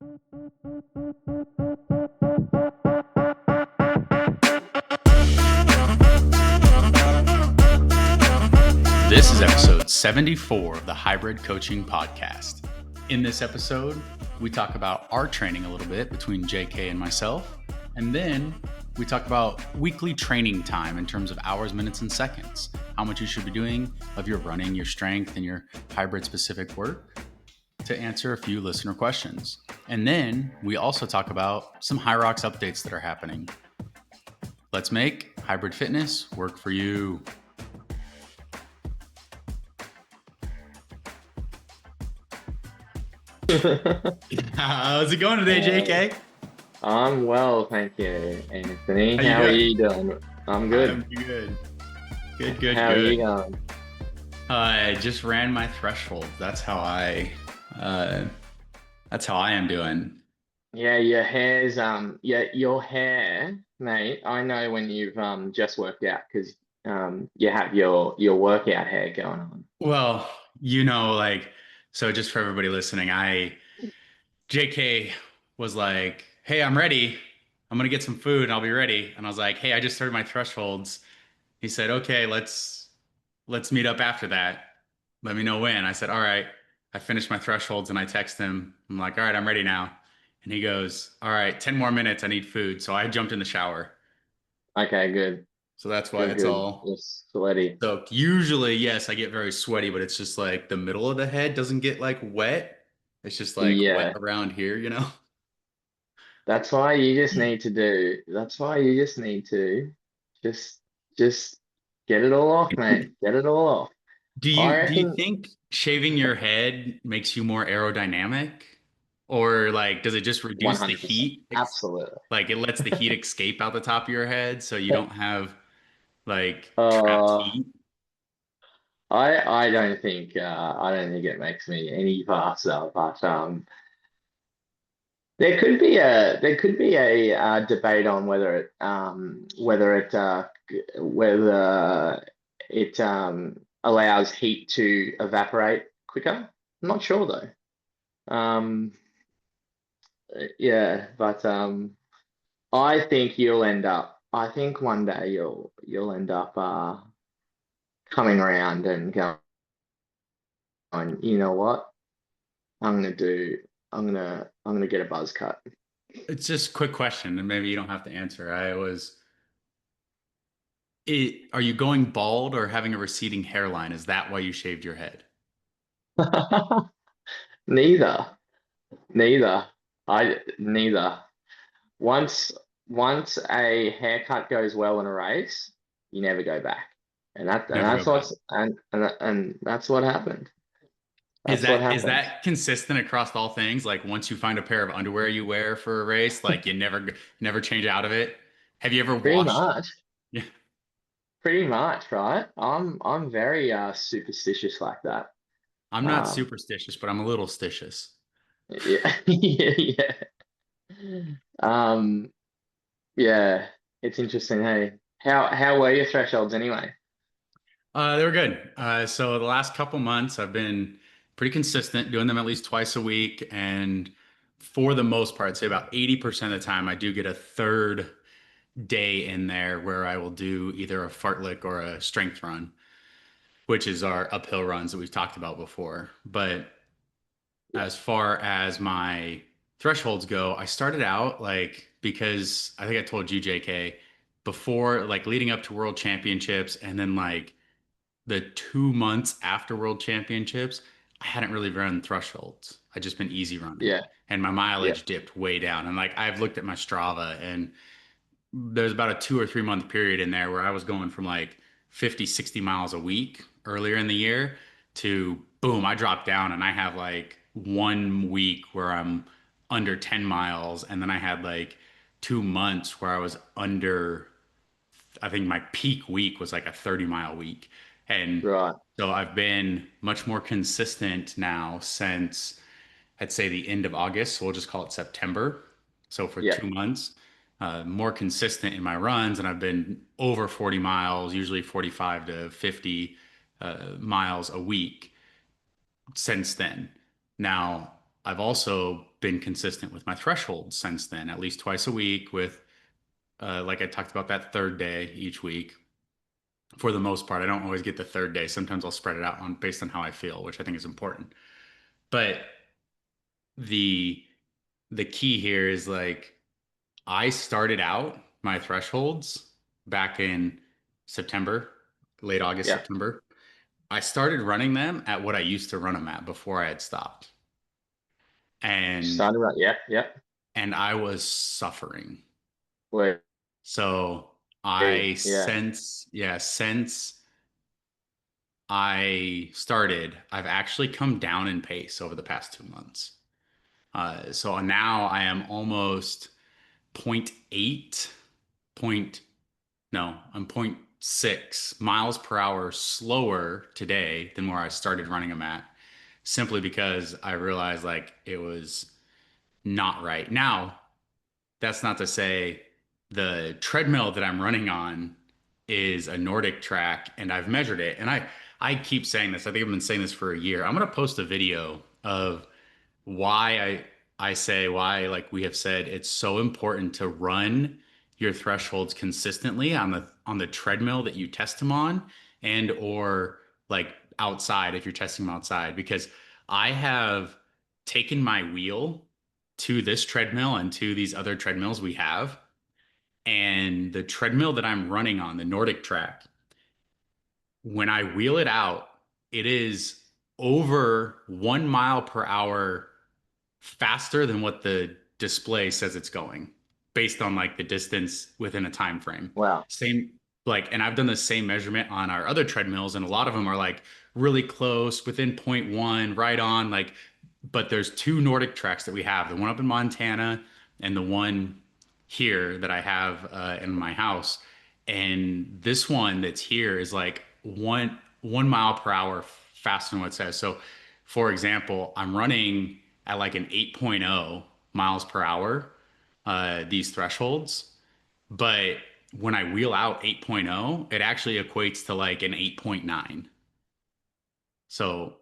This is episode 74 of the Hybrid Coaching Podcast. In this episode, we talk about our training a little bit between JK and myself, and then we talk about weekly training time in terms of hours, minutes, and seconds, how much you should be doing of your running, your strength, and your hybrid specific work to answer a few listener questions. And then we also talk about some Hyrox updates that are happening. Let's make hybrid fitness work for you. How's it going today, JK? I'm well, thank you, Anthony. How are you doing? I'm good. I'm good. Good. How are you going? I just ran my threshold. That's how I am doing. Yeah, your hair's your hair, mate. I know when you've just worked out because you have your workout hair going on. Well, so just for everybody listening, JK was like, "Hey, I'm ready. I'm gonna get some food and I'll be ready." And I was like, "Hey, I just started my thresholds." He said, "Okay, let's meet up after that. Let me know when." I said, "All right." I finished my thresholds and I text him. I'm like, "All right, I'm ready now." And he goes, "All right, 10 more minutes. I need food." So I jumped in the shower. Okay, good. So that's why it's all It's sweaty. So usually, yes, I get very sweaty, but it's just like the middle of the head doesn't get like wet. It's just like wet around here, you know? That's why you just need to just get it all off, mate. Get it all off. Do I you reckon think shaving your head makes you more aerodynamic? Or like does it just reduce the 100%. heat? Absolutely. Like it lets the heat escape out the top of your head so you don't have like trapped Uh, heat? I don't think it makes me any faster, but there could be a debate on whether it allows heat to evaporate quicker. I'm not sure though. Yeah, but I think one day you'll end up coming around and going, you know what? I'm gonna do. I'm gonna get a buzz cut. It's just a quick question, and maybe you don't have to answer. Are you going bald or having a receding hairline? Is that why you shaved your head? Neither, neither. Neither. Once once a haircut goes well in a race, you never go back, and Never go that's back. and that's what happened. Is That's what that is happened. that consistent across all things? Like once you find a pair of underwear you wear for a race, like you never change out of it? Have you ever Pretty washed? much, Yeah. pretty much, right? I'm very superstitious like that. I'm not Um, superstitious, but I'm a little stitious. yeah, yeah. Um, yeah, it's interesting. Hey, how were your thresholds anyway? They were good. So the last couple months, I've been pretty consistent, doing them at least twice a week. And for the most part, I'd say about 80% of the time, I do get a third day in there where I will do either a fartlek or a strength run, which is our uphill runs that we've talked about before. But Yeah, as far as my thresholds go, I started out like because I think I told you, JK, before like leading up to World Championships and then like the 2 months after World Championships, I hadn't really run thresholds. I'd just been easy running. yeah, And my yeah. mileage dipped way down. And like I've looked at my Strava and there's about a 2 or 3 month period in there where I was going from like 50, 60 miles a week earlier in the year to boom, I dropped down and I have like 1 week where I'm under 10 miles. And then I had like 2 months where I was under, I think my peak week was like a 30-mile week. And Right. so I've been much more consistent now since I'd say the end of August. So we'll just call it September. So for Yeah. 2 months, more consistent in my runs, and I've been over 40 miles, usually 45 to 50 miles a week since then. Now, I've also been consistent with my thresholds since then, at least twice a week with, like I talked about, that third day each week. For the most part, I don't always get the third day. Sometimes I'll spread it out on based on how I feel, which I think is important. But the the key here is like I started out my thresholds back in September, late August, Yeah. September. I started running them at what I used to run them at before I had stopped. And Started right. Yep. Yep. and I was suffering. Wait. So I Yeah. since I started, I've actually come down in pace over the past 2 months. So now I am almost point 0.8, point, no, I'm point 0.6 miles per hour slower today than where I started running them at, simply because I realized like it was not right. Now, that's not to say the treadmill that I'm running on is a Nordic track and I've measured it. And I keep saying this. I think I've been saying this for a year. I'm going to post a video of why I say why like we have said it's so important to run your thresholds consistently on the treadmill that you test them on and or like outside if you're testing them outside because I have taken my wheel to this treadmill and to these other treadmills we have, and the treadmill that I'm running on, the Nordic track, when I wheel it out, it is over 1 mile per hour faster than what the display says it's going based on like the distance within a time frame. Wow. Same like, and I've done the same measurement on our other treadmills, and a lot of them are like really close within point one, right on. Like, but there's two Nordic tracks that we have, the one up in Montana and the one here that I have in my house. And this one that's here is like 1 mile per hour faster than what it says. So, for example, I'm running at like an 8.0 miles per hour, these thresholds. But when I wheel out 8.0, it actually equates to like an 8.9. So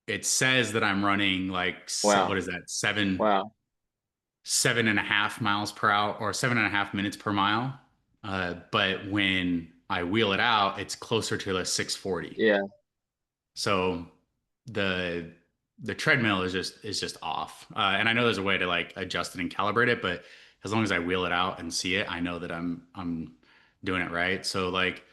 it says that I'm running like, what Wow. is that? Seven, Wow. 7.5 miles per hour or 7.5 minutes per mile. But when I wheel it out, it's closer to the 640. Yeah. So the the treadmill is just off. And I know there's a way to like adjust it and calibrate it, but as long as I wheel it out and see it, I know that I'm doing it right. So like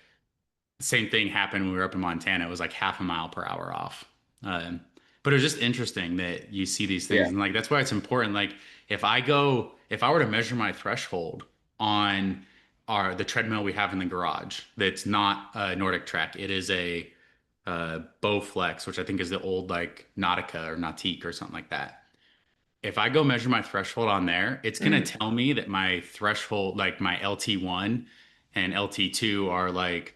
same thing happened when we were up in Montana. It was like half a mile per hour off. Um, but it was just interesting that you see these things, Yeah. and like that's why it's important. Like if I were to measure my threshold on the treadmill we have in the garage, that's not a Nordic track. It is a Bowflex, which I think is the old like Nautica or Nautique or something like that. If I go measure my threshold on there, it's gonna Mm. tell me that my threshold, like my LT1 and LT2, are like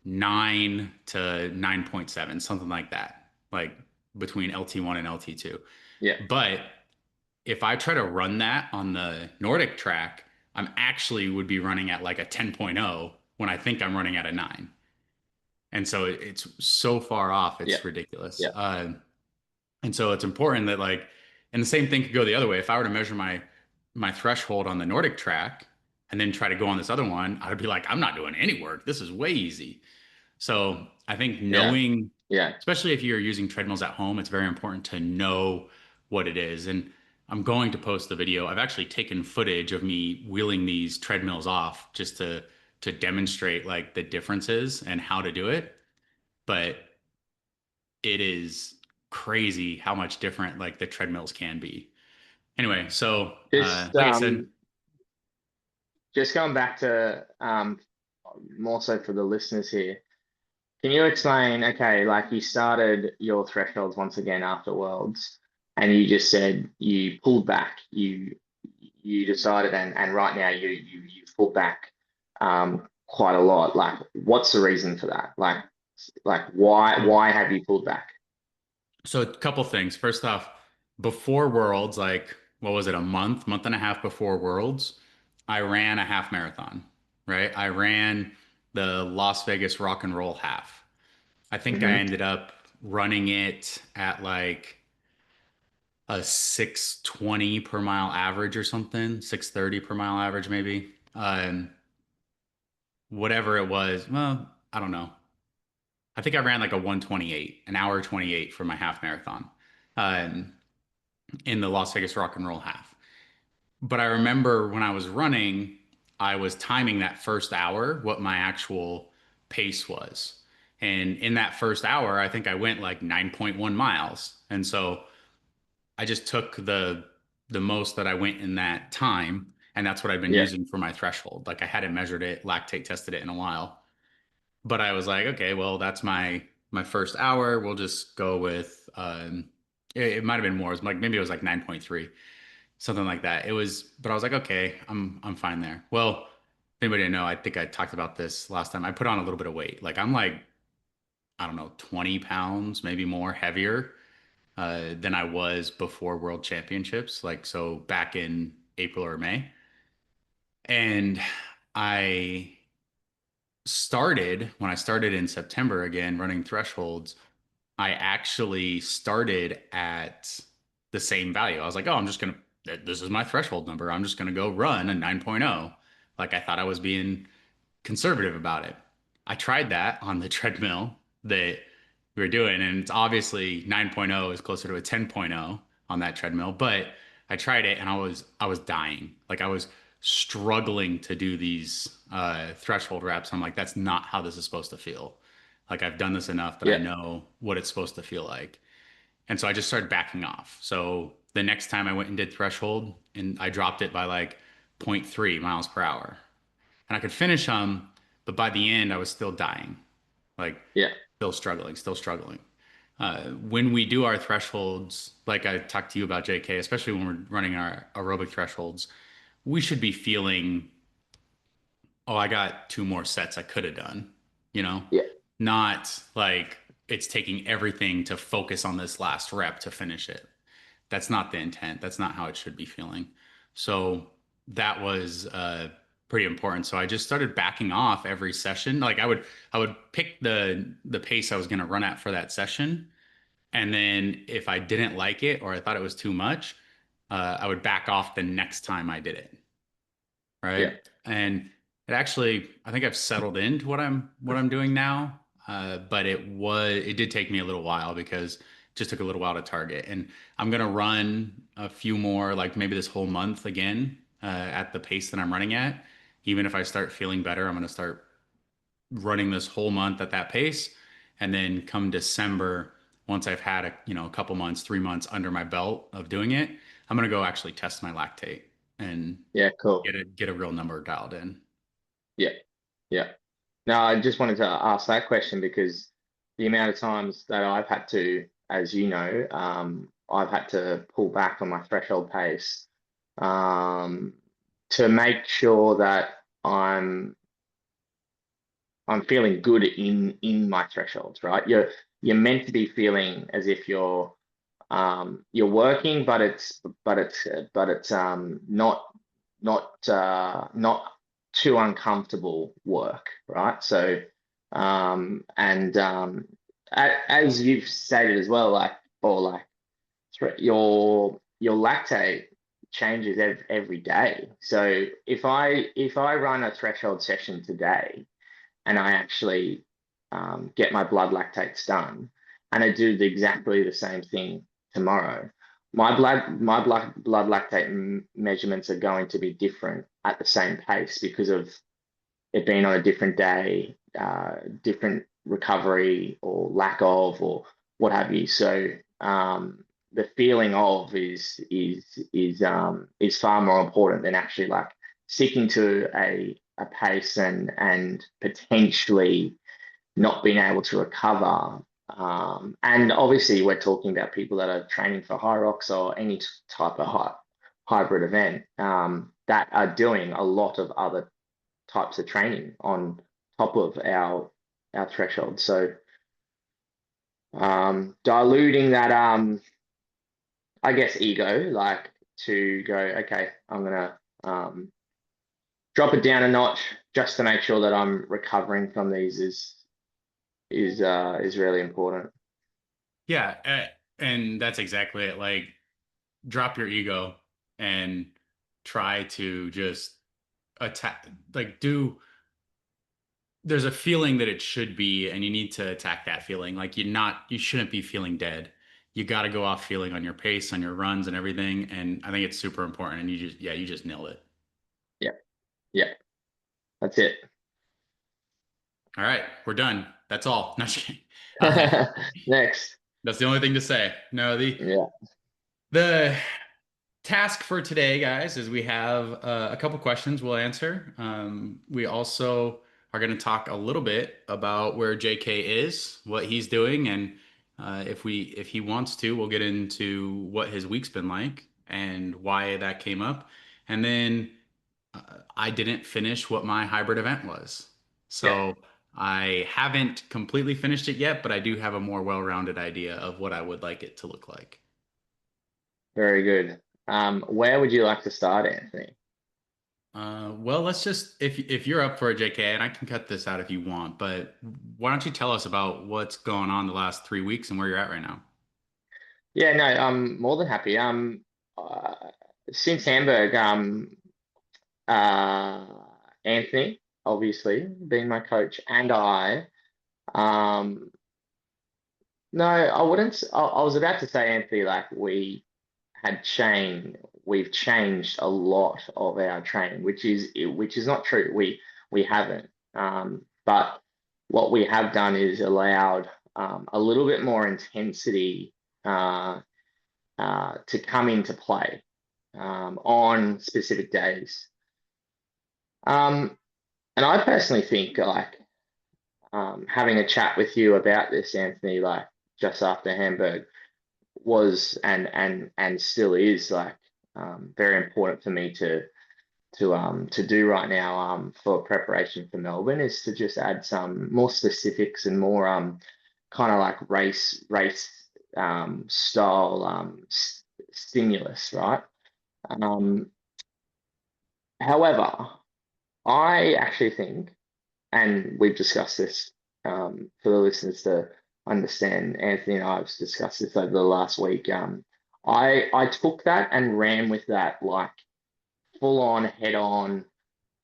9 to 9.7, something like that, like between LT1 and LT2. Yeah. But if I try to run that on the Nordic track, I'm actually would be running at like a 10.0 when I think I'm running at a 9. And so it's so far off, Yeah. it's ridiculous. Yeah. And so it's important that like, and the same thing could go the other way. If I were to measure my threshold on the Nordic track and then try to go on this other one, I would be like, I'm not doing any work. This is way easy. So I think Yeah. knowing, Yeah. especially if you're using treadmills at home, it's very important to know what it is. And I'm going to post the video. I've actually taken footage of me wheeling these treadmills off just to demonstrate like the differences and how to do it. But it is crazy how much different like the treadmills can be. Anyway, so Just like I said, just going back to more so for the listeners here. Can you explain, okay, like you started your thresholds once again after Worlds, and you just said you pulled back, you decided and right now you pulled back quite a lot. Like what's the reason for that? Like why have you pulled back? so a couple things. First off, before Worlds, like what was it, a month and a half before Worlds, I ran a half marathon, right? I ran the Las Vegas Rock and Roll half. I think I Hmm. ended up running it at like a 620 per mile average or something, 630 per mile average maybe. Whatever it was, well, I don't know. I think I ran like a 128, an hour 28 for my half marathon um, in the Las Vegas Rock and Roll half. But I remember when I was running, I was timing that first hour what my actual pace was. And in that first hour, I think I went like 9.1 miles. And so I just took the most that I went in that time, and that's what I've been Yeah, using for my threshold. Like I hadn't measured it, lactate tested it in a while. But I was like, okay, well, that's my first hour. We'll just go with it might have been more. It was like maybe it was like 9.3, something like that. It was, but I was like, okay, I'm fine there. Well, if anybody didn't know, I think I talked about this last time. I put on a little bit of weight. Like I'm like, I don't know, 20 pounds, maybe more heavier than I was before World Championships. Like so back in April or May. And I started when I started in September again running thresholds. I actually started at the same value. I was like, oh, this is my threshold number. I'm just gonna go run a 9.0. Like I thought I was being conservative about it. I tried that on the treadmill that we were doing, and it's obviously 9.0 is closer to a 10.0 on that treadmill, but I tried it and I was dying. Like I was struggling to do these threshold reps. I'm like, that's not how this is supposed to feel. Like I've done this enough that I yeah, know what it's supposed to feel like. And so I just started backing off. So the next time I went and did threshold, and I dropped it by like zero point 0.3 miles per hour. And I could finish them, but by the end, I was still dying, like yeah, still struggling, still struggling. When we do our thresholds, like I talked to you about, JK, especially when we're running our aerobic thresholds, we should be feeling, oh, I got two more sets I could have done, you know, yeah, not like it's taking everything to focus on this last rep to finish it. That's not the intent. That's not how it should be feeling. So that was pretty important. So I just started backing off every session. Like I would pick the pace I was going to run at for that session, and then if I didn't like it or I thought it was too much, I would back off the next time I did it. yeah, Right. And it actually, I think I've settled into what I'm doing now. But it did take me a little while because it just took a little while to target. And I'm gonna run a few more, like maybe this whole month again, at the pace that I'm running at. Even if I start feeling better, I'm gonna start running this whole month at that pace. And then come December, once I've had a couple months, 3 months under my belt of doing it, I'm gonna go actually test my lactate and yeah, cool. get a real number dialed in. Yeah, yeah. Now, I just wanted to ask that question because the amount of times that I've had to, as you know, I've had to pull back on my threshold pace um, to make sure that I'm I'm feeling good in my thresholds, right? You're meant to be feeling as if you're working, but it's not too uncomfortable work, right? So and as you've stated as well, like or like your lactate changes every day. So if I run a threshold session today and I actually get my blood lactates done, and I do exactly the same thing tomorrow, my blood lactate measurements are going to be different at the same pace because of it being on a different day, different recovery or lack of, or what have you. So the feeling of is far more important than actually like sticking to a pace and potentially not being able to recover. And obviously, we're talking about people that are training for Hyrox or any type of hybrid event that are doing a lot of other types of training on top of our threshold. So diluting that I guess ego, like to go, okay, I'm gonna drop it down a notch just to make sure that I'm recovering from these is really important. Yeah, and that's exactly it. Like drop your ego and try to just attack, like do there's a feeling that it should be, and you need to attack that feeling. Like you shouldn't be feeling dead. You got to go off feeling on your pace, on your runs and everything. And I think it's super important. And you just nailed it. Yeah, yeah, that's it. All right, we're done. That's all. No, just kidding. Uh, Next. that's the only thing to say. No, Yeah, the task for today, guys, is we have a couple questions we'll answer. We also are going to talk a little bit about where JK is, what he's doing, and if he wants to, we'll get into what his week's been like and why that came up. And then I didn't finish what my hybrid event was. yeah, So I haven't completely finished it yet, but I do have a more well-rounded idea of what I would like it to look like. very good. Where would you like to start, Anthony? Well, let's just if you're up for it, JK, and I can cut this out if you want, but why don't you tell us about what's going on the last 3 weeks and where you're at right now? Yeah, no, I'm more than happy. Uh, since Hamburg, uh, Anthony, obviously, being my coach, and um, no, I wouldn't. I was about to say, Anthony, like we've changed a lot of our training, which is not true. We haven't. But what we have done is allowed a little bit more intensity uh, to come into play on specific days. Um, and I personally think like having a chat with you about this, Anthony, like just after Hamburg was and still is like very important for me to do right now for preparation for Melbourne is to just add some more specifics and more kind of like race style stimulus, right? Um, However, I actually think, and we've discussed this for the listeners to understand, Anthony and I have discussed this over the last week. I took that and ran with that like full on, head on,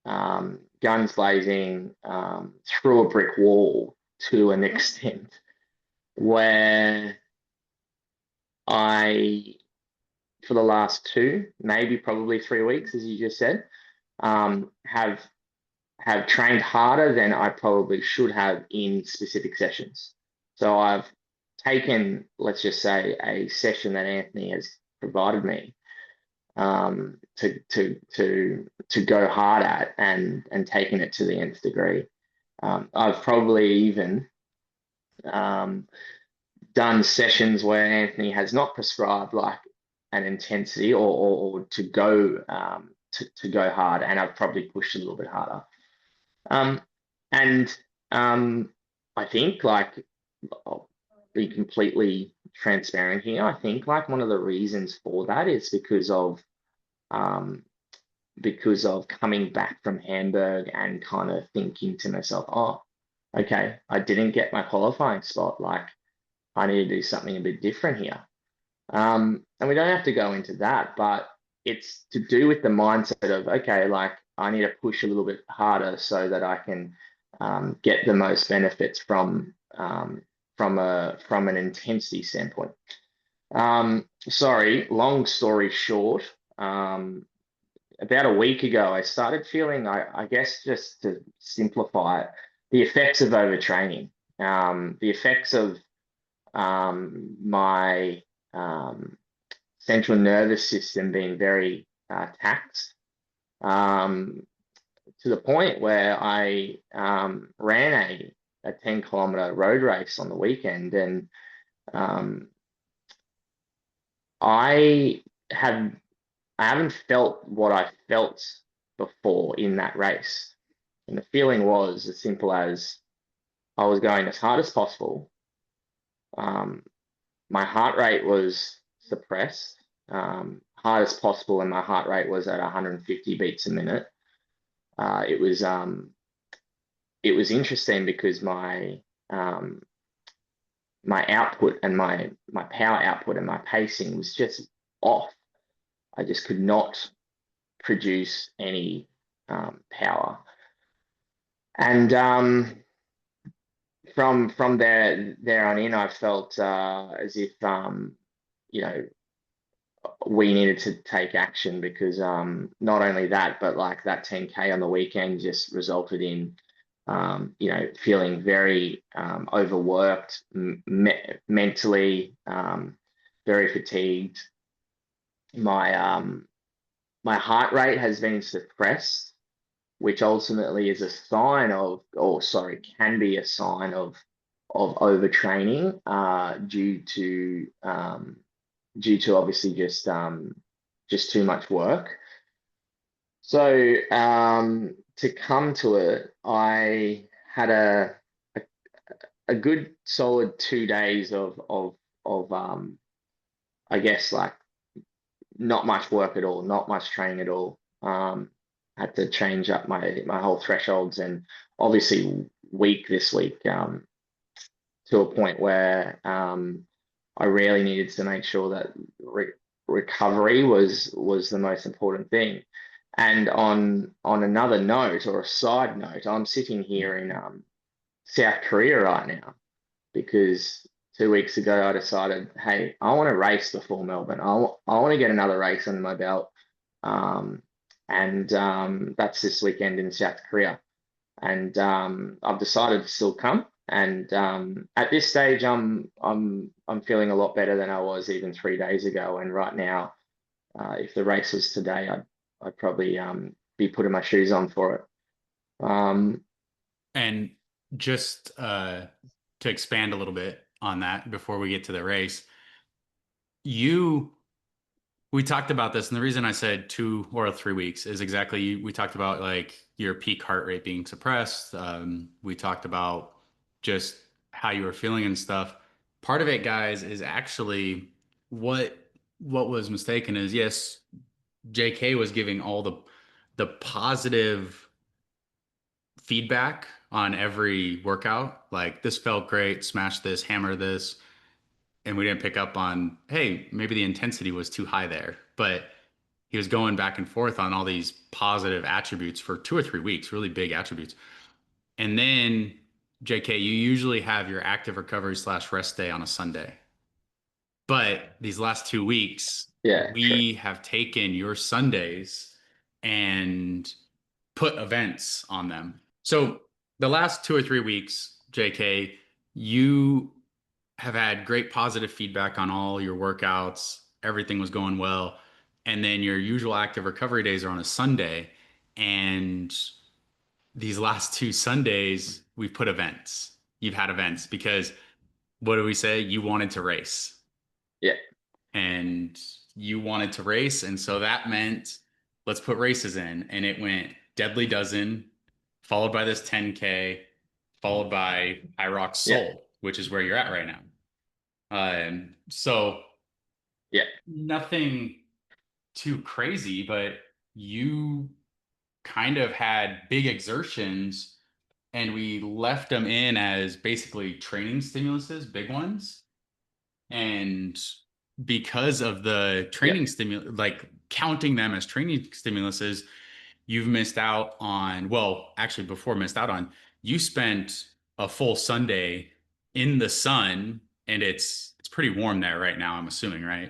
guns blazing, through a brick wall to an extent where I, for the last two, maybe probably 3 weeks, as you just said, have trained harder than I probably should have in specific sessions. So I've taken, let's just say, a session that Anthony has provided me to go hard at and taken it to the nth degree. I've probably even um, done sessions where Anthony has not prescribed like an intensity or to go to go hard, and I've probably pushed a little bit harder. Um, and I think like I'll be completely transparent here. I think like one of the reasons for that is um, because of coming back from Hamburg and kind of thinking to myself, oh, okay, I didn't get my qualifying spot. Like I need to do something a bit different here. And we don't have to go into that, but it's to do with the mindset of, okay, like I need to push a little bit harder so that I can get the most benefits from an intensity standpoint. Sorry, long story short, about a week ago, I started feeling, I guess, just to simplify it, the effects of overtraining, the effects of my central nervous system being very taxed to the point where I ran a 10-kilometer road race on the weekend, and um, I have I haven't felt what I felt before in that race. And the feeling was as simple as I was going as hard as possible. Um, my heart rate was suppressed, hard as possible, and my heart rate was at 150 beats a minute. It was interesting because um, my output and my power output and my pacing was just off. I just could not produce any power. And from there on in, I felt as if you know, we needed to take action, because not only that, but like that 10K on the weekend just resulted in you know, feeling very overworked, mentally, very fatigued. My heart rate has been suppressed, which ultimately is a sign of, or sorry, can be a sign of overtraining, due to obviously just too much work. So to come to it, I had a good solid 2 days of I guess like not much work at all, not much training at all. Had to change up my whole thresholds, and obviously weak this week, to a point where I really needed to make sure that recovery was the most important thing. And on another note, or a side note, I'm sitting here in South Korea right now, because 2 weeks ago I decided, hey, I want to race before Melbourne. I want to get another race under my belt, um, and that's this weekend in South Korea. And I've decided to still come. And at this stage, I'm feeling a lot better than I was even 3 days ago. And right now, if the race was today, I'd probably be putting my shoes on for it. And just to expand a little bit on that before we get to the race, we talked about this, and the reason I said 2 or 3 weeks is exactly we talked about like your peak heart rate being suppressed. We talked about just how you were feeling and stuff. Part of it, guys, is actually what what was mistaken is yes, JK was giving all the positive feedback on every workout. Like this felt great, smash this, hammer this. And we didn't pick up on, hey, maybe the intensity was too high there. But he was going back and forth on all these positive attributes for 2 or 3 weeks, really big attributes. And then, JK, you usually have your active recovery slash rest day on a Sunday. But these last 2 weeks, Yeah, true. we have taken your Sundays and put events on them. So the last 2 or 3 weeks, JK, you have had great positive feedback on all your workouts. Everything was going well. And then your usual active recovery days are on a Sunday. And these last 2 Sundays, we've put events. You've had events because what do we say? You wanted to race Yeah, and you wanted to race. And so that meant let's put races in. And it went Deadly Dozen, followed by this 10K, followed by Hyrox yeah, Soul, which is where you're at right now. So yeah, nothing too crazy, but you kind of had big exertions and we left them in as basically training stimuluses, big ones. And because of the yeah, training stimulus, like counting them as training stimuluses, you've missed out on, well, actually, before missed out on, you spent a full Sunday in the sun, and it's pretty warm there right now, I'm assuming, right?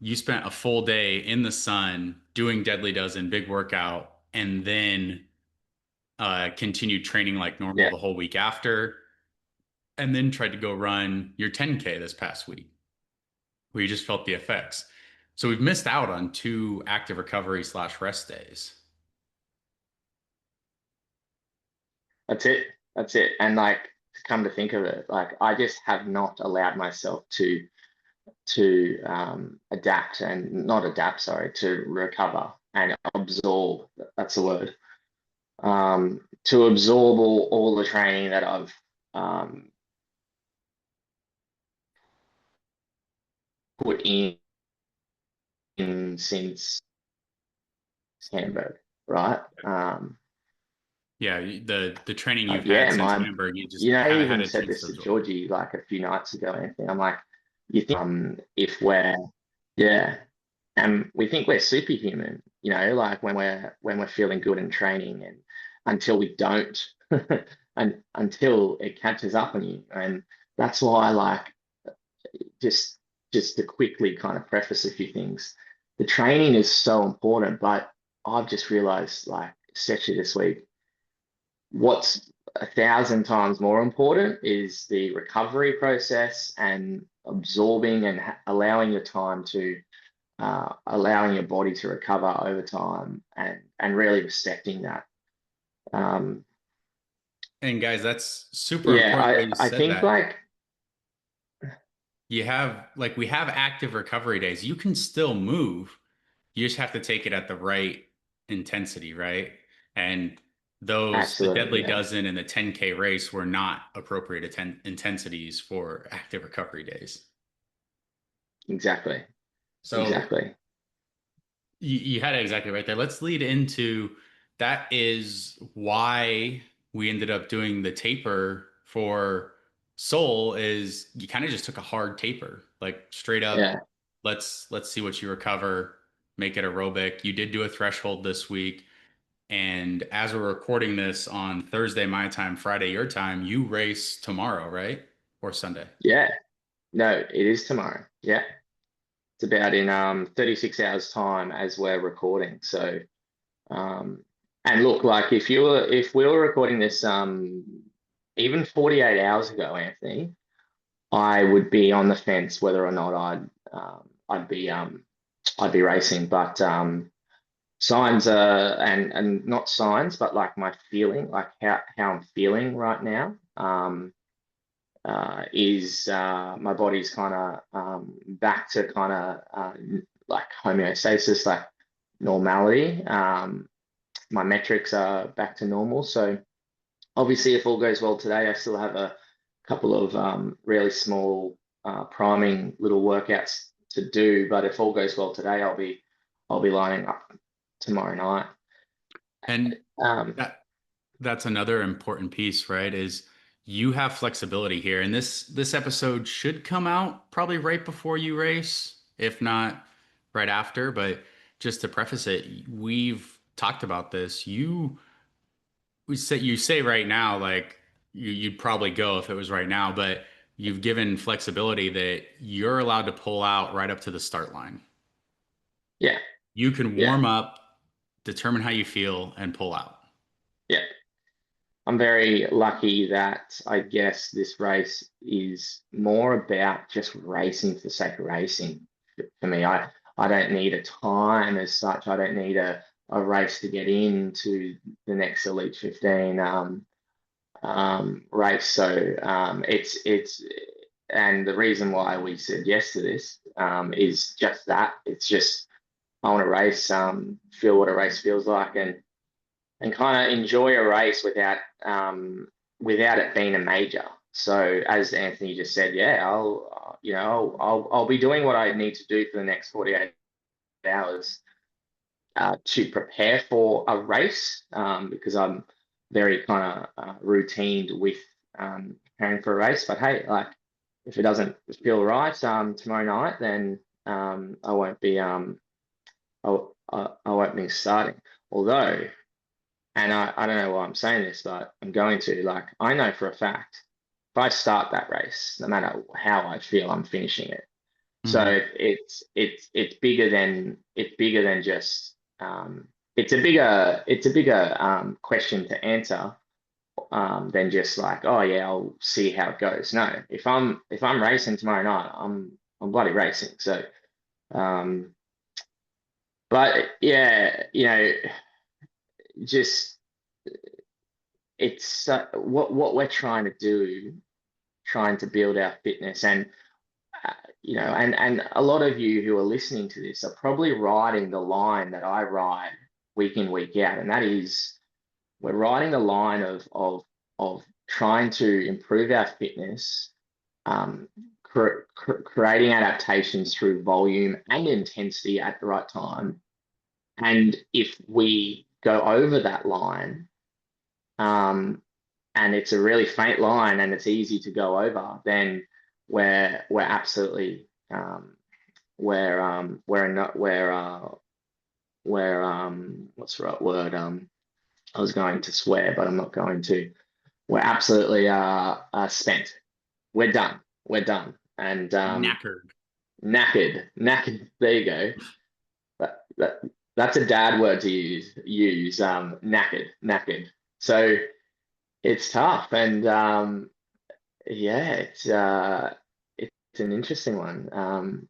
You spent a full day in the sun doing Deadly Dozen, big workout, and then continued training like normal yeah. the whole week after, and then tried to go run your 10K this past week, where you just felt the effects. So we've missed out on 2 active recovery slash rest days. That's it. That's it. And like, to come to think of it, like I just have not allowed myself to adapt, and not adapt, sorry, to recover and absorb. That's the word. To absorb all the training that I've put in since Hamburg, right? Yeah, the training you've had Yeah, since my, Hamburg, you just you know, I haven't had even a said chance this to to absorb. Georgie like a few nights ago, Anthony. I'm like, you think if we're, yeah, and we think we're superhuman, you know, like when we're feeling good in training, and until we don't, and until it catches up on you. And that's why, like, just just to quickly kind of preface a few things, the training is so important, but I've just realized, like, especially this week, what's a thousand times more important is the recovery process and absorbing and allowing your time to allowing your body to recover over time, and really respecting that. Um, And guys, that's super yeah, important that you I said think, that. like, You have like we have active recovery days. You can still move. You just have to take it at the right intensity, right? And those, the absolutely, deadly yeah, dozen and the 10K race were not appropriate intensities for active recovery days. exactly, So exactly. you had it exactly right there. Let's lead into that is why we ended up doing the taper for Soul is you kind of just took a hard taper, like straight up, Yeah, let's see what you recover, make it aerobic. You did do a threshold this week. And as we're recording this on Thursday, my time, Friday, your time, you race tomorrow, right? Or Sunday. yeah. No, it is tomorrow. Yeah, it's about in 36 hours time as we're recording. So, um, and look, like, if we were recording this even 48 hours ago, Anthony, I would be on the fence whether or not I'd be racing. But signs are, and not signs, but like my feeling, like how I'm feeling right now, is my body's kind of back to kind of like homeostasis, like normality. My metrics are back to normal. So obviously, if all goes well today, I still have a couple of really small priming little workouts to do. But if all goes well today, I'll be lining up tomorrow night. And Um, that that's another important piece, right? Is you have flexibility here. And this episode should come out probably right before you race, if not right after. But just to preface it, we've talked about this. You say right now, like you'd probably go if it was right now, but you've given flexibility that you're allowed to pull out right up to the start line. yeah, You can yeah, warm up, determine how you feel, and pull out. yeah. I'm very lucky that, I guess, this race is more about just racing for the sake of racing. For me, I don't need a time as such. I don't need a race to get into the next Elite 15 race. So and the reason why we said yes to this is just that. It's just I want to race, feel what a race feels like, and kind of enjoy a race without it being a major. So as Anthony just said, yeah, I'll be doing what I need to do for the next 48 hours to prepare for a race, because I'm very kind of routined with preparing for a race. But hey, like, if it doesn't feel right tomorrow night, then I won't be I won't be starting. Although, and I don't know why I'm saying this, but I'm going to, like, I know for a fact, if I start that race, no matter how I feel, I'm finishing it. So Mhm. it's bigger than just it's a bigger question to answer than just like, oh yeah, I'll see how it goes. No, if I'm racing tomorrow night, I'm bloody racing. So um, but yeah, just it's what we're trying to do, trying to build our fitness. And uh, and a lot of you who are listening to this are probably riding the line that I ride week in, week out, and that is, we're riding the line of trying to improve our fitness, um, creating adaptations through volume and intensity at the right time. And if we go over that line, um, and it's a really faint line and it's easy to go over, then we're absolutely we're not we're what's the right word? I was going to swear, but I'm not going to. We're absolutely spent. We're done. We're done. And Knackered. knackered. There you go. That's a dad word to use. Knackered. So it's tough, and yeah, it's an interesting one.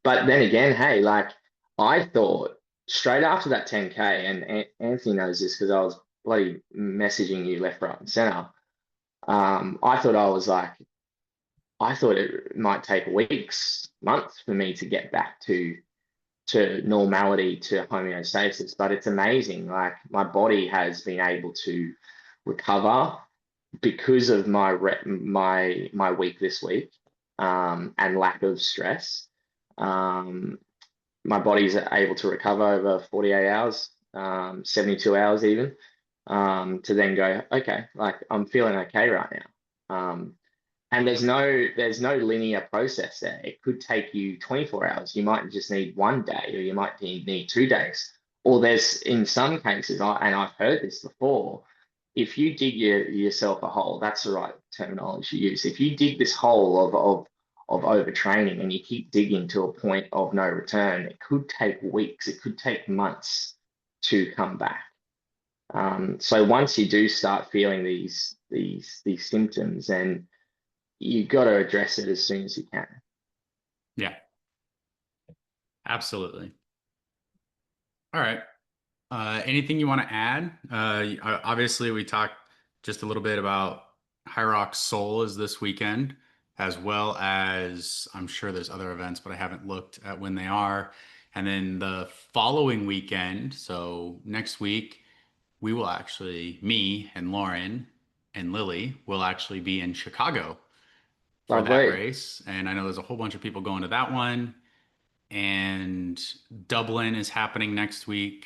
But then again, hey, like I thought straight after that 10K, and Anthony knows this because I was bloody messaging you left, right, and center. I thought I thought it might take weeks, months for me to get back to normality, to homeostasis, but it's amazing. Like my body has been able to recover because of my week this week, and lack of stress. My body's able to recover over 48 hours, 72 hours even, to then go, okay, like I'm feeling okay right now. And there's no linear process there. It could take you 24 hours. You might just need one day, or you might need 2 days. Or there's in some cases, and I've heard this before, if you dig yourself a hole, that's the right terminology to use. If you dig this hole of overtraining and you keep digging to a point of no return, it could take weeks, it could take months to come back. So once you do start feeling these symptoms, and you got to address it as soon as you can. Yeah, absolutely. All right. Anything you want to add? Obviously, we talked just a little bit about Hyrox Soul is this weekend, as well as I'm sure there's other events, but I haven't looked at when they are. And then the following weekend, so next week, we will actually, me and Lauren and Lily will actually be in Chicago for that Lovely. race. And I know there's a whole bunch of people going to that one. And Dublin is happening next week.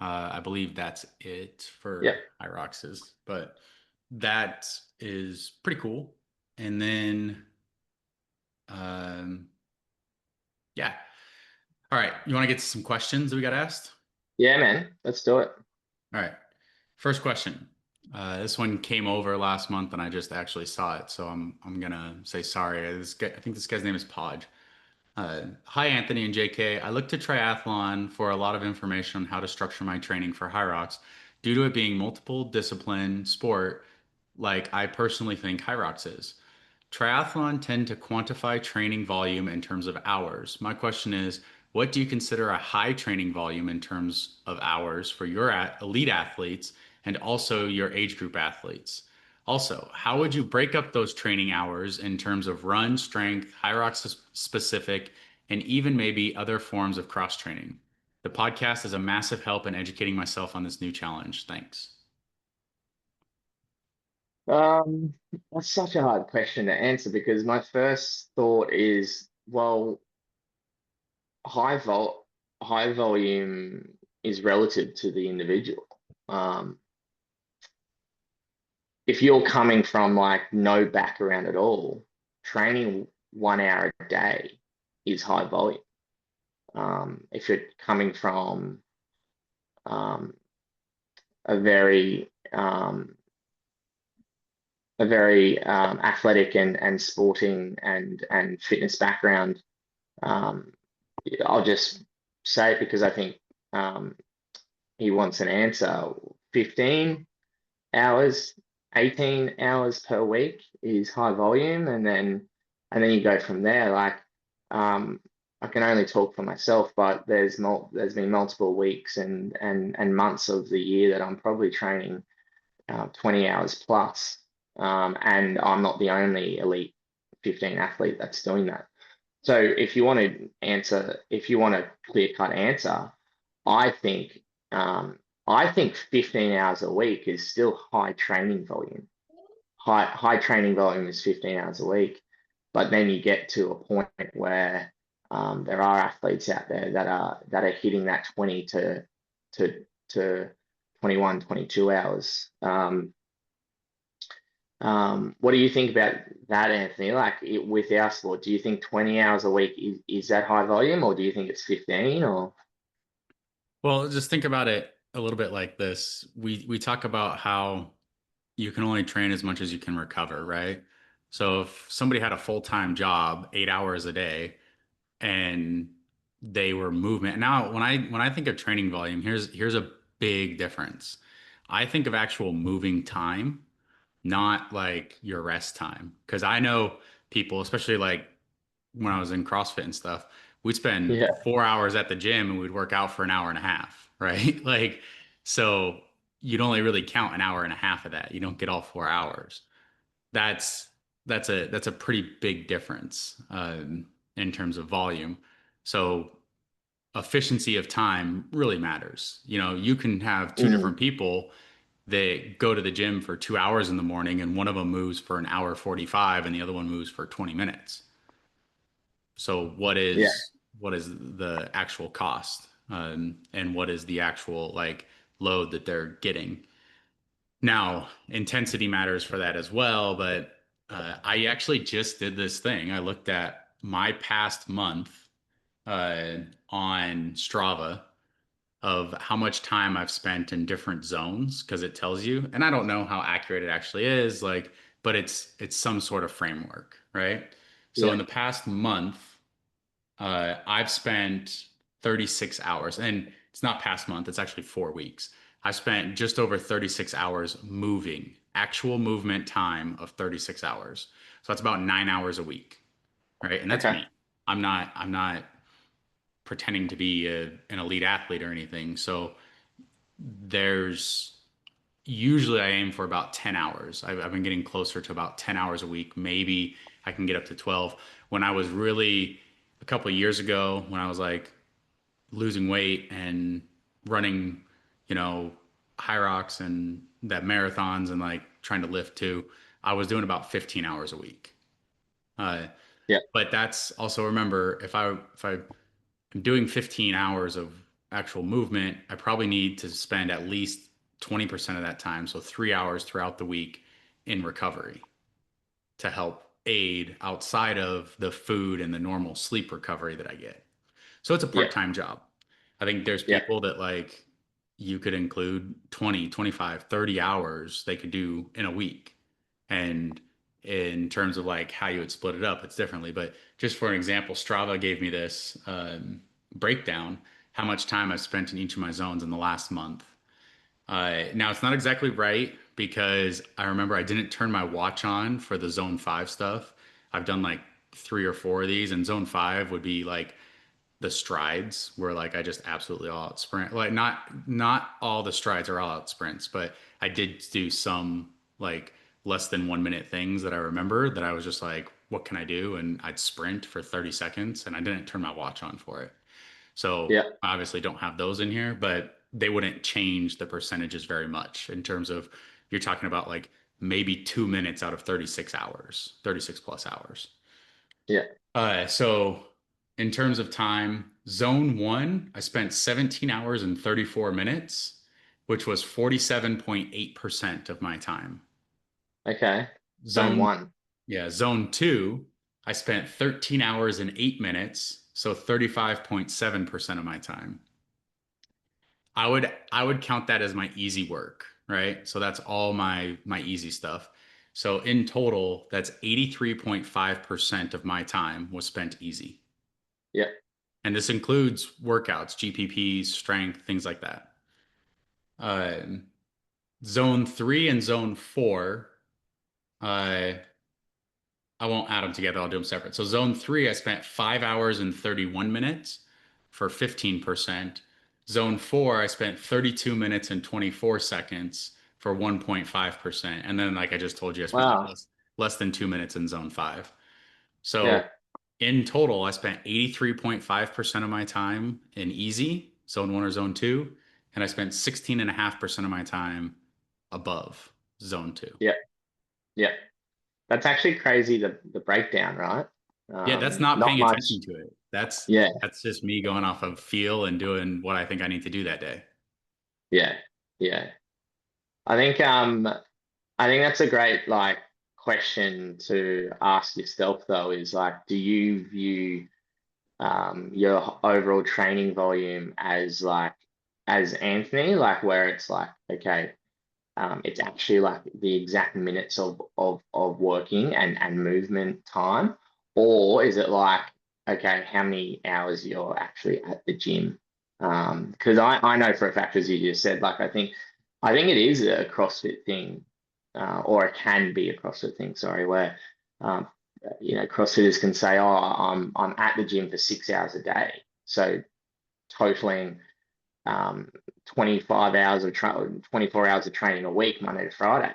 I believe that's it Yep. for Hyrox's, but that is pretty cool. And then, um, yeah. All right. You want to get to some questions that we got asked? Yeah, man. Let's do it. All right. First question. This one came over last month and I just actually saw it. So I'm gonna say sorry. I think this guy's name is Podge. Hi, Anthony and JK. I look to triathlon for a lot of information on how to structure my training for Hyrox. Due to it being multiple discipline sport, like I personally think Hyrox is. Triathlon tend to quantify training volume in terms of hours. My question is, what do you consider a high training volume in terms of hours for your elite athletes and also your age group athletes? Also, how would you break up those training hours in terms of run, strength, Hyrox specific, and even maybe other forms of cross training? The podcast is a massive help in educating myself on this new challenge. Thanks. Um, that's such a hard question to answer because my first thought is, well, high vol high volume is relative to the individual. Um, if you're coming from like no background at all, training 1 hour a day is high volume. If you're coming from um, a very athletic and sporting and fitness background, um, I'll just say it because I think he wants an answer. 15 hours, 18 hours per week is high volume, and then you go from there. Like I can only talk for myself, but there's been multiple weeks and months of the year that I'm probably training 20 hours plus, and I'm not the only elite 15 athlete that's doing that. So if you want a clear cut answer, I think I think 15 hours a week is still high training volume. High training volume is 15 hours a week, but then you get to a point where there are athletes out there that are hitting that 20 to 21, 22 hours. What do you think about that, Anthony? Like with our sport, do you think 20 hours a week is that high volume, or do you think it's 15 or? Well, just think about it a little bit like this. We talk about how you can only train as much as you can recover, right? So if somebody had a full-time job, 8 hours a day, and they were movement. Now, when I think of training volume, here's a big difference. I think of actual moving time, not like your rest time. Because I know people, especially like when I was in CrossFit and stuff, we'd spend Yeah, 4 hours at the gym and we'd work out for an hour and a half, right? Like, so you'd only really count an hour and a half of that. You don't get all 4 hours. That's that's a pretty big difference in terms of volume. So efficiency of time really matters. You know, you can have two mm, different people that go to the gym for 2 hours in the morning, and one of them moves for an hour 45 and the other one moves for 20 minutes. So yeah, what is the actual cost, and what is the actual like load that they're getting? Now, intensity matters for that as well, but I actually just did this thing. I looked at my past month uh, on Strava of how much time I've spent in different zones because it tells you. And I don't know how accurate it actually is, like, but it's some sort of framework, right? So yeah. in the past month, I've spent 36 hours, and it's not past month, it's actually 4 weeks. I spent just over 36 hours moving, actual movement time of 36 hours. So that's about 9 hours a week, right? And that's Okay. me. I'm not pretending to be an elite athlete or anything. So there's usually I aim for about 10 hours. I've been getting closer to about 10 hours a week. Maybe I can get up to 12. When I was really a couple of years ago, when I was like losing weight and running, you know, Hyrox and that marathons and like trying to lift too, I was doing about 15 hours a week. Uh, Yeah, but that's also remember if I am doing 15 hours of actual movement, I probably need to spend at least 20% of that time, so 3 hours throughout the week in recovery to help aid outside of the food and the normal sleep recovery that I get. So it's a yeah, part-time job. I think there's yeah, people that like you could include 20, 25, 30 hours they could do in a week. And in terms of like how you would split it up, it's differently. But just for an example, Strava gave me this breakdown, how much time I've spent in each of my zones in the last month. Now it's not exactly right because I remember I didn't turn my watch on for the zone 5 stuff. I've done like 3 or 4 of these, and zone 5 would be like the strides where like I just absolutely all out sprint. Like not all the strides are all out sprints, but I did do some like less than 1 minute things that I remember that I was just like, what can I do? And I'd sprint for 30 seconds and I didn't turn my watch on for it. So yeah, I obviously don't have those in here, but they wouldn't change the percentages very much in terms of you're talking about like maybe 2 minutes out of 36 hours, 36 plus hours. yeah. So in terms of time, zone one, I spent 17 hours and 34 minutes, which was 47.8% of my time. Okay. Zone Zone, one. yeah, zone two, I spent 13 hours and 8 minutes, so 35.7% of my time. I would count that as my easy work, right? So that's all my easy stuff. So in total, that's 83.5% of my time was spent easy. Yeah. And this includes workouts, GPPs, strength, things like that. Uh, Zone 3 and zone 4, uh, I won't add them together. I'll do them separate. So zone 3, I spent 5 hours and 31 minutes for 15%. Zone 4, I spent 32 minutes and 24 seconds for 1.5%. And then, like I just told you, I spent like Wow. less than 2 minutes in zone 5. Yeah. So in total, I spent 83.5% of my time in easy, zone 1 or zone 2, and I spent 16.5% of my time above zone 2. Yeah. Yeah. That's actually crazy, the breakdown, right? Yeah, that's not Not paying much. attention to it. That's Yeah. that's just me going off of feel and doing what I think I need to do that day. Yeah. Yeah. I think I think that's a great like question to ask yourself though is like, do you view your overall training volume as like as Anthony, like where it's like, okay, it's actually like the exact minutes of working and movement time, or is it like, okay, how many hours you're actually at the gym? Because I know for a fact, as you just said, like I think it is a CrossFit thing, or it can be a CrossFit thing. Sorry, where um, CrossFitters can say, oh, I'm at the gym for 6 hours a day, so totaling 25 hours of 24 hours of training a week, Monday to Friday.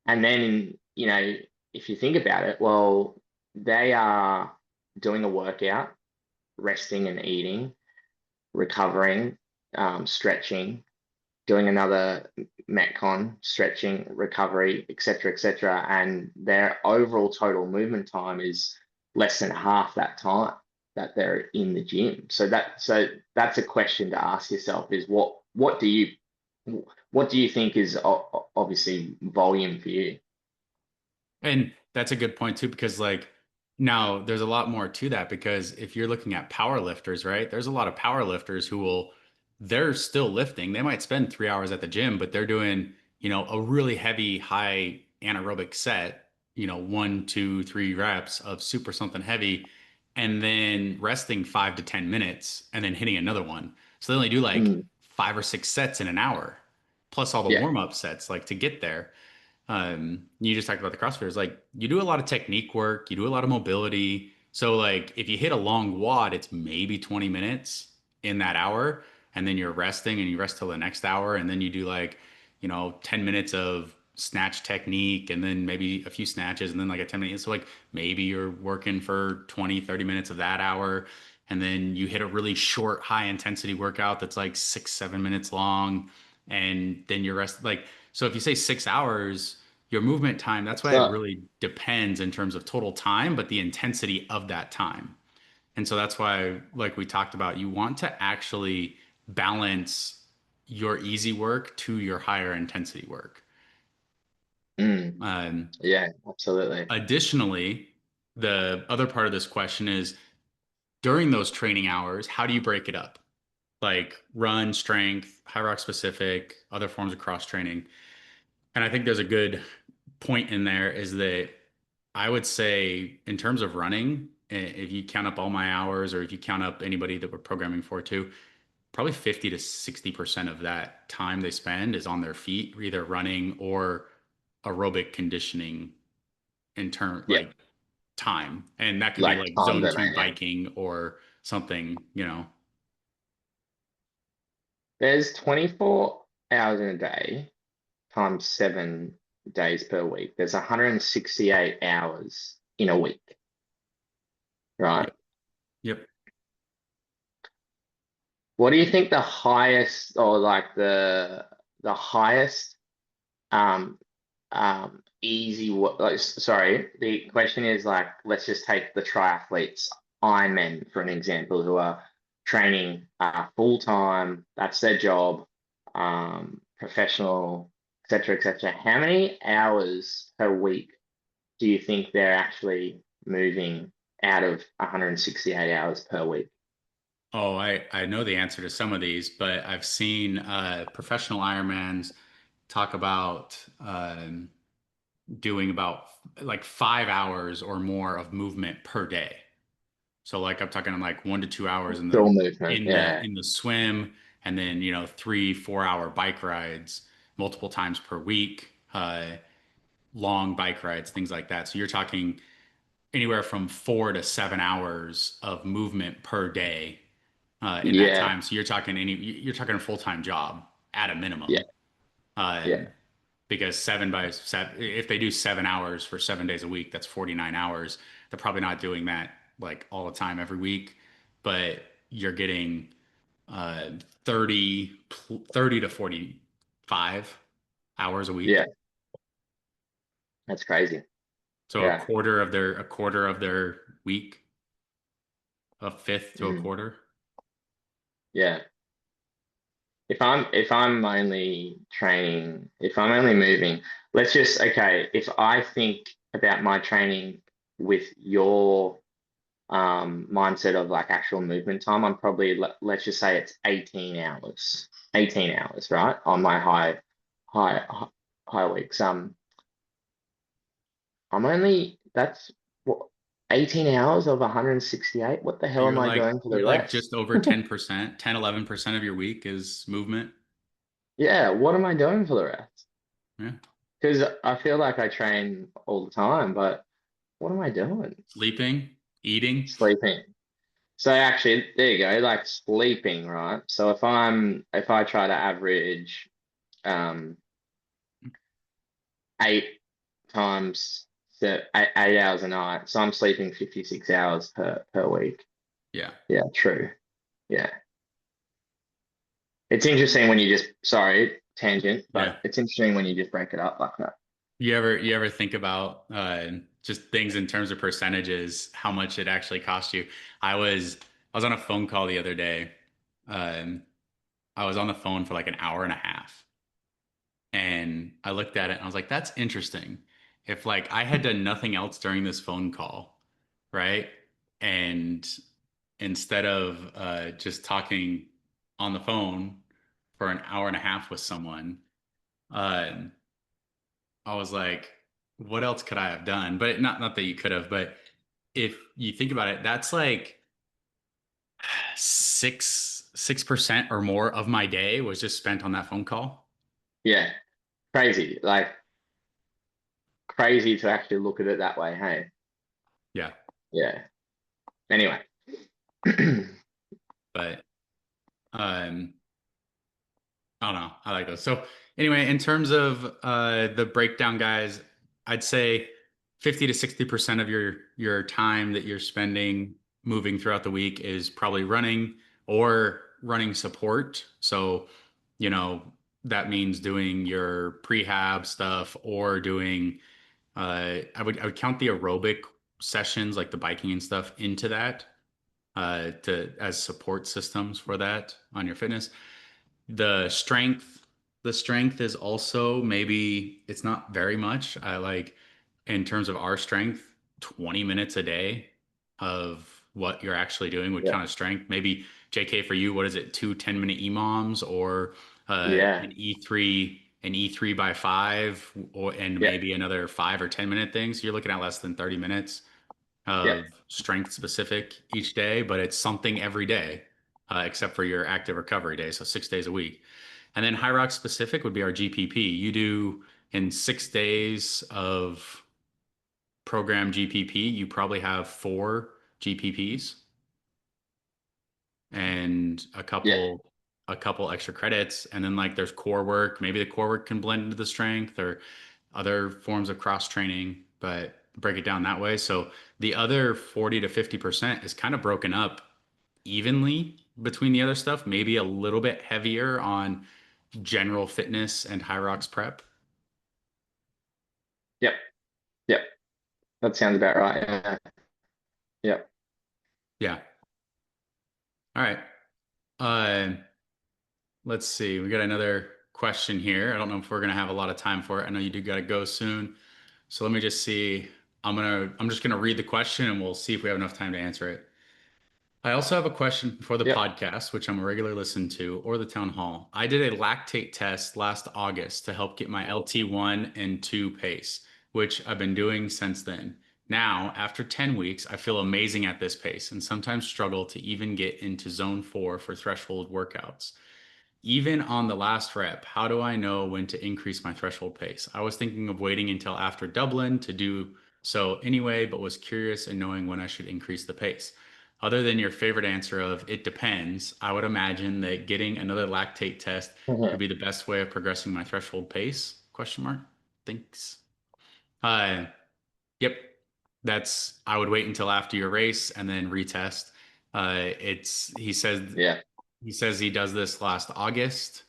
And then, if you think about it, well, they are doing a workout, resting and eating, recovering, stretching, doing another metcon, stretching, recovery, etc., etc. And their overall total movement time is less than half that time that they're in the gym. So that's a question to ask yourself: is what do you think is obviously volume for you? And that's a good point too, because like now there's a lot more to that because if you're looking at power lifters, right? There's a lot of power lifters who they're still lifting. They might spend 3 hours at the gym, but they're doing, a really heavy, high anaerobic set, 1, 2, 3 reps of super something heavy, and then resting 5 to 10 minutes and then hitting another one. So they only do like Mm, 5 or 6 sets in an hour, plus all the yeah, warm-up sets like to get there. You just talked about the CrossFitters. Like you do a lot of technique work, you do a lot of mobility. So like if you hit a long WOD, it's maybe 20 minutes in that hour, and then you're resting and you rest till the next hour, and then you do like, 10 minutes of snatch technique and then maybe a few snatches and then like a 10 minutes. So like maybe you're working for 20, 30 minutes of that hour. And then you hit a really short, high intensity workout that's like 6, 7 minutes long. And then you're rest like, so if you say 6 hours, your movement time, that's it's why it not. really depends in terms of total time, but the intensity of that time. And so that's why, like we talked about, you want to actually balance your easy work to your higher intensity work. Mm, Um, yeah, absolutely. Additionally, the other part of this question is during those training hours, how do you break it up? Like run, strength, Hyrox specific, other forms of cross training. And I think there's a good point in there is that I would say, in terms of running, if you count up all my hours or if you count up anybody that we're programming for too, probably 50 to 60% of that time they spend is on their feet, either running or aerobic conditioning in turn, Yeah, like time. And that could be like like time zone two domain. Yeah, biking or something. there's 24 hours in a day times 7 days per week. There's 168 hours in a week, right? Yep. Yep. What do you think the highest, or like the highest um easy like, sorry, the question is like, let's just take the triathletes, Ironmen for an example, who are training full time, that's their job, professional, etc., etc. How many hours per week do you think they're actually moving out of 168 hours per week? Oh, I know the answer to some of these, but I've seen professional Ironmans talk about doing about like 5 hours or more of movement per day. So like I'm talking like 1 to 2 hours in Still the movement, in the yeah, in the swim, and then 3, 4 hour bike rides multiple times per week, long bike rides, things like that. So you're talking anywhere from 4 to 7 hours of movement per day in that yeah, time. So you're talking a full-time job at a yeah, minimum. yeah, Um, because 7 by 7, if they do 7 hours for 7 days a week, that's 49 hours. They're probably not doing that like all the time every week, but you're getting uh, 30 to 45 hours a week. yeah. That's crazy. So a Yeah. quarter of their week, a fifth to a Mm, quarter. yeah. If I'm only moving, let's just, okay, if I think about my training with your mindset of like actual movement time, I'm probably let's just say it's 18 hours. 18 hours, right? On my high high weeks. I'm only that's what 18 hours of 168. What the So hell am I doing for the you're like rest? just over 10%, 10, 11% of your week is movement. Yeah, what am I doing for the rest? Yeah. Because I feel like I train all the time, but what am I doing? Sleeping, eating. Sleeping. So actually, there you go, like sleeping, right? So if I try to average um 8 times 8 hours a night, so I'm sleeping 56 hours per week. Yeah. Yeah, true. Yeah. It's interesting when you just, sorry, tangent, Yeah. but it's interesting when you just break it up like that. You ever think about just things in terms of percentages, how much it actually cost you? I was on a phone call the other day. Um, I was on the phone for like an hour and a half, and I looked at it and I was like, "That's interesting. If like I had done nothing else during this phone call, right? And instead of just talking on the phone for an hour and a half with someone, um, I was like, what else could I have done? But not that you could have, but if you think about it, that's like 6% or more of my day was just spent on that phone call. Yeah, crazy. Like crazy to actually look at it that way. Hey, Yeah. yeah. Anyway, But um I don't know. I like those. So anyway, in terms of the breakdown, guys, I'd say 50 to 60% of your time that you're spending moving throughout the week is probably running or running support. So, you know, that means doing your prehab stuff or doing I would count the aerobic sessions like the biking and stuff into that to as support systems for that on your fitness. The strength, the strength is also maybe it's not very much. I like in terms of our strength, 20 minutes a day of what you're actually doing would yeah, count as strength. Maybe JK for you, what is it, two 10-minute EMOMs or yeah, an E3 by five or and yeah, maybe another 5 or 10 minute things. You're looking at less than 30 minutes yeah. of strength specific each day, but it's something every day, except for your active recovery day. So 6 days a week. And then Hyrox specific would be our GPP. You do in 6 days of program GPP, you probably have four GPPs and Yeah. a couple extra credits. And then like there's core work. Maybe the core work can blend into the strength or other forms of cross training, but break it down that way. So the other 40 to 50% is kind of broken up evenly between the other stuff, maybe a little bit heavier on general fitness and high rocks prep. Yep. Yep. That sounds about right. Yeah. Yep. Yeah. All right. Uh, let's see. We got another question here. I don't know if we're gonna have a lot of time for it. I know you do gotta go soon. So let me just see. I'm just gonna read the question and we'll see if we have enough time to answer it. I also have a question for the Yep. podcast, which I'm a regular listen to, or the town hall. I did a lactate test last August to help get my LT1 and 2 pace, which I've been doing since then. Now, after 10 weeks, I feel amazing at this pace and sometimes struggle to even get into zone 4 for threshold workouts. Even on the last rep, how do I know when to increase my threshold pace? I was thinking of waiting until after Dublin to do so anyway, but was curious in knowing when I should increase the pace. Other than your favorite answer of it depends, I would imagine that getting another lactate test would Mhm. be the best way of progressing my threshold pace? Question mark. Thanks. Uh, yep. I would wait until after your race and then retest. It's Yeah. he says he does this last August.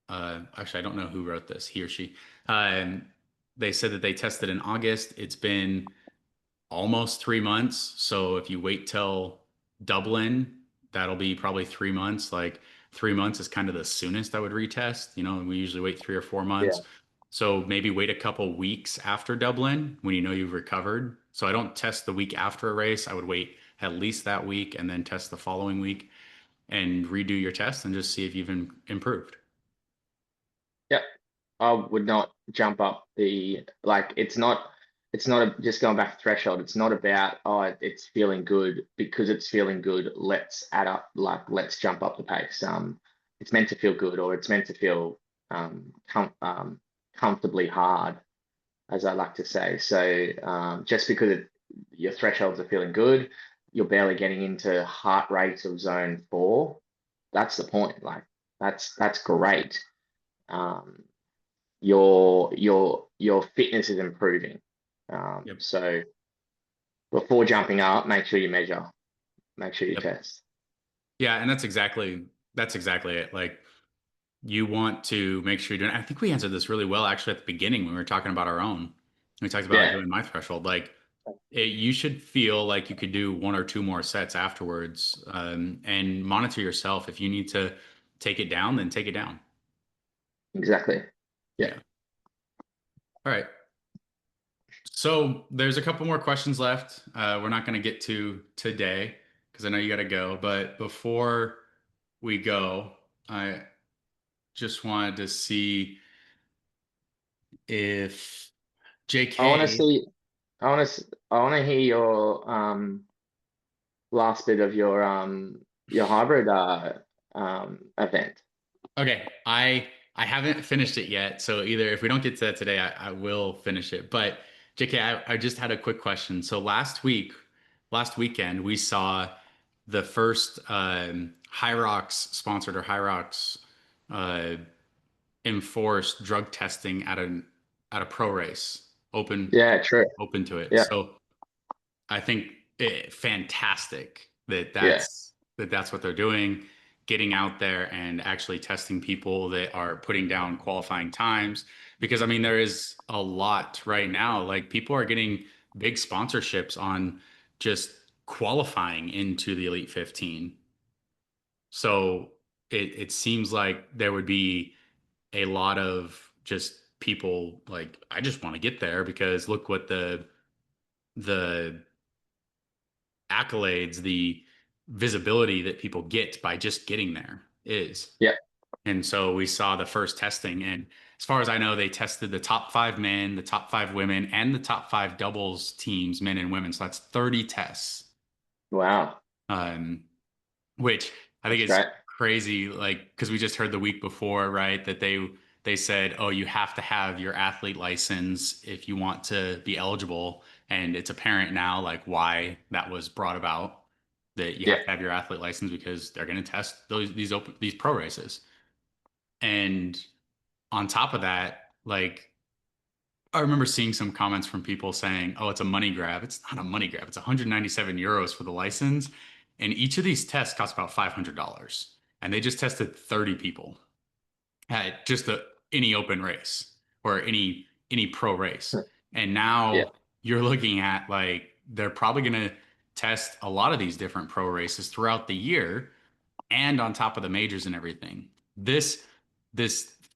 Actually, I don't know who wrote this, he or she. Um, they said that they tested in August. It's been almost 3 months. So if you wait till Dublin, that'll be probably 3 months. Like 3 months is kind of the soonest I would retest. You know, and we usually wait 3 or 4 months. Yeah. So maybe wait a couple weeks after Dublin when you know you've recovered. So I don't test the week after a race. I would wait at least that week and then test the following week and redo your test and just see if you've improved. Yep. I would not jump up the like it's not just going back to threshold. It's not about it's feeling good because it's feeling good. Let's add up let's jump up the pace. It's meant to feel good or it's meant to feel comfortably hard, as I like to say. So just because your thresholds are feeling good, you're barely getting into heart rate of zone 4. That's the point. Like that's great. Um, your fitness is improving. Yep. So before jumping up, make sure you measure, make sure you Yep. test. Yeah, and that's exactly it. Like you want to make sure you're doing. I think we answered this really well actually at the beginning when we were talking about our own. We talked about Yeah, doing my threshold. Like you should feel like you could do one or two more sets afterwards, and monitor yourself. If you need to take it down, then take it down. exactly. Yeah. Yeah. All right. So there's a couple more questions left. We're not going to get to today because I know you got to go. But before we go, I just wanted to see if I want to JK. see. I want to hear your last bit of your hybrid event. Okay, I haven't finished it yet. So either if we don't get to that today, I will finish it. But JK, I just had a quick question. So last weekend, we saw the first Hyrox sponsored or Hyrox uh, enforced drug testing at a pro race, Yeah, true. open to it. Yeah, So I think fantastic that yeah, that's what they're doing, getting out there and actually testing people that are putting down qualifying times. Because I mean, there is a lot right now. Like people are getting big sponsorships on just qualifying into the Elite 15. So it seems like there would be a lot of just people like I just want to get there because look what the accolades, the visibility that people get by just getting there is. yeah, And so we saw the first testing. And as far as I know, they tested the top 5 men, the top 5 women, and the top 5 doubles teams, men and women. So that's 30 tests. wow, Um, which I think that's is great. crazy. Like, because we just heard the week before, right, that they said, oh, you have to have your athlete license if you want to be eligible, and it's apparent now, like why that was brought about. That you Yeah, have to have your athlete license because they're going to test these pro races, and on top of that, like I remember seeing some comments from people saying, "Oh, it's a money grab." It's not a money grab. It's 197 euros for the license, and each of these tests cost about $500. And they just tested 30 people at just any open race or any pro race. And yeah, now you're looking at like they're probably going to test a lot of these different pro races throughout the year and on top of the majors and everything. This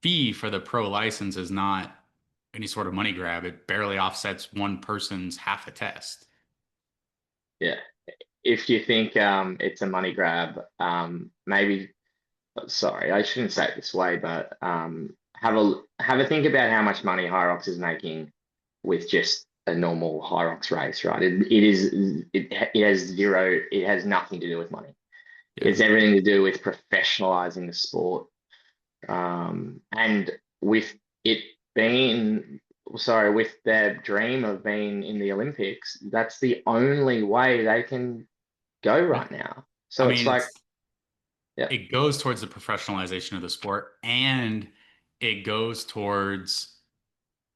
fee for the pro license is not any sort of money grab. It barely offsets one person's half a test. yeah. If you think it's a money grab, maybe sorry, I shouldn't say it this way, but have a think about how much money Hyrox is making with just a normal Hyrox race, right? It has zero, it has nothing to do with money. Yeah. It's everything to do with professionalizing the sport. And with it being, sorry, with their dream of being in the Olympics, that's the only way they can go Yeah. right now. I So it's mean, like, yeah, it goes towards the professionalization of the sport and it goes towards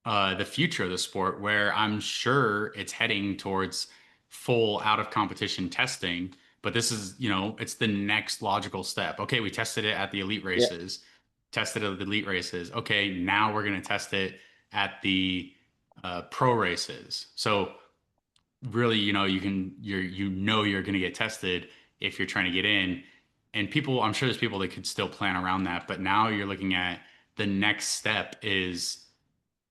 the future of the sport, where I'm sure it's heading towards full out of competition testing. But this is, it's the next logical step. Okay, we tested it at the elite yeah, races, tested it at the elite races. Okay, now we're going to test it at the pro races. So really, you're going to get tested if you're trying to get in. And people, I'm sure there's people that could still plan around that. But now you're looking at the next step is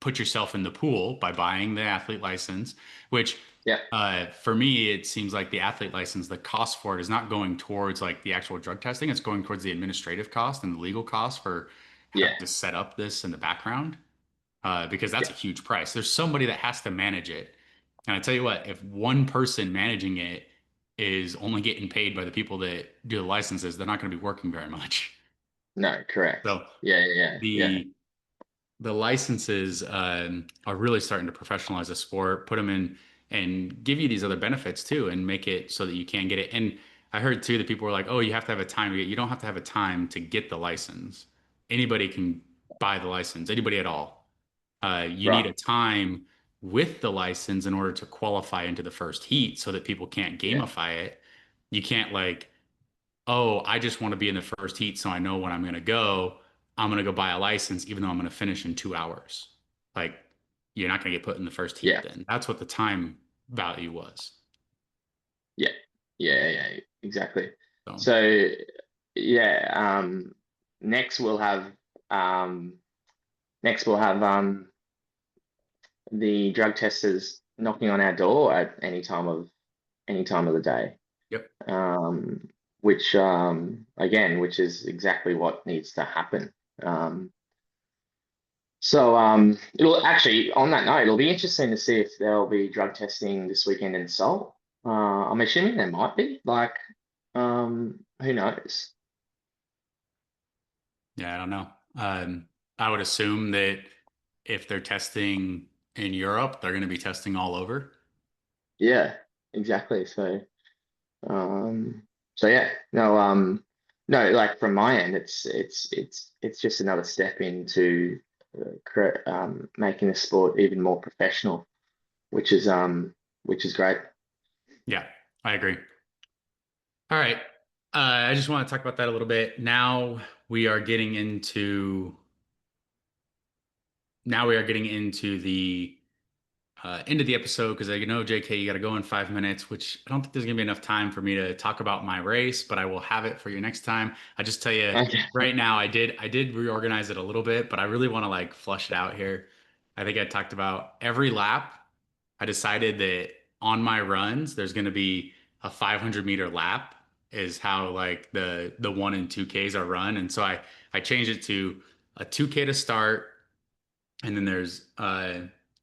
put yourself in the pool by buying the athlete license, which Yeah. for me, it seems like the athlete license, the cost for it is not going towards like the actual drug testing. It's going towards the administrative cost and the legal cost for Yeah. having to set up this in the background, because that's Yeah. a huge price. There's somebody that has to manage it. And I tell you what, if one person managing it is only getting paid by the people that do the licenses, they're not going to be working very much. No, correct. So Yeah. Yeah. Yeah. Yeah. the the licenses are really starting to professionalize the sport, put them in and give you these other benefits too, and make it so that you can get it. And I heard too that people were like, "Oh, you have to have a time to get." You don't have to have a time to get the license. Anybody can buy the license. Anybody at all. You need Right. a time with the license in order to qualify into the first heat, so that people can't Yeah. gamify it. You can't like, oh, I just want to be in the first heat so I know when I'm going to go. I'm going to go buy a license, even though I'm going to finish in 2 hours. Like, you're not going to get put in the first heat Yeah. then. That's what the time value was. Yeah. Yeah. Yeah. Exactly. So, So yeah. Next we'll have um, next we'll have the drug testers knocking on our door at any time of the day. yep. Which again, which is exactly what needs to happen. Um, it'll actually, on that note, it'll be interesting to see if there'll be drug testing this weekend in Seoul. I'm assuming there might be. Like, who knows? Yeah, I don't know. I would assume that if they're testing in Europe, they're going to be testing all over. Yeah, exactly. Um, so yeah, no, no, like from my end, it's just another step into making the sport even more professional, which is which is great. Yeah, I agree. All right. I just want to talk about that a little bit. We are getting into now we are getting into the end of the episode, because I know, JK, you got to go in 5 minutes, which I don't think there's gonna be enough time for me to talk about my race, but I will have it for you next time. I just tell you Okay. right now, I did reorganize it a little bit, but I really want to like flush it out here. I think I talked about every lap. I decided that on my runs, there's gonna be a 500-meter lap is how like the 1 and 2Ks are run, and so I changed it to a 2K to start, and then there's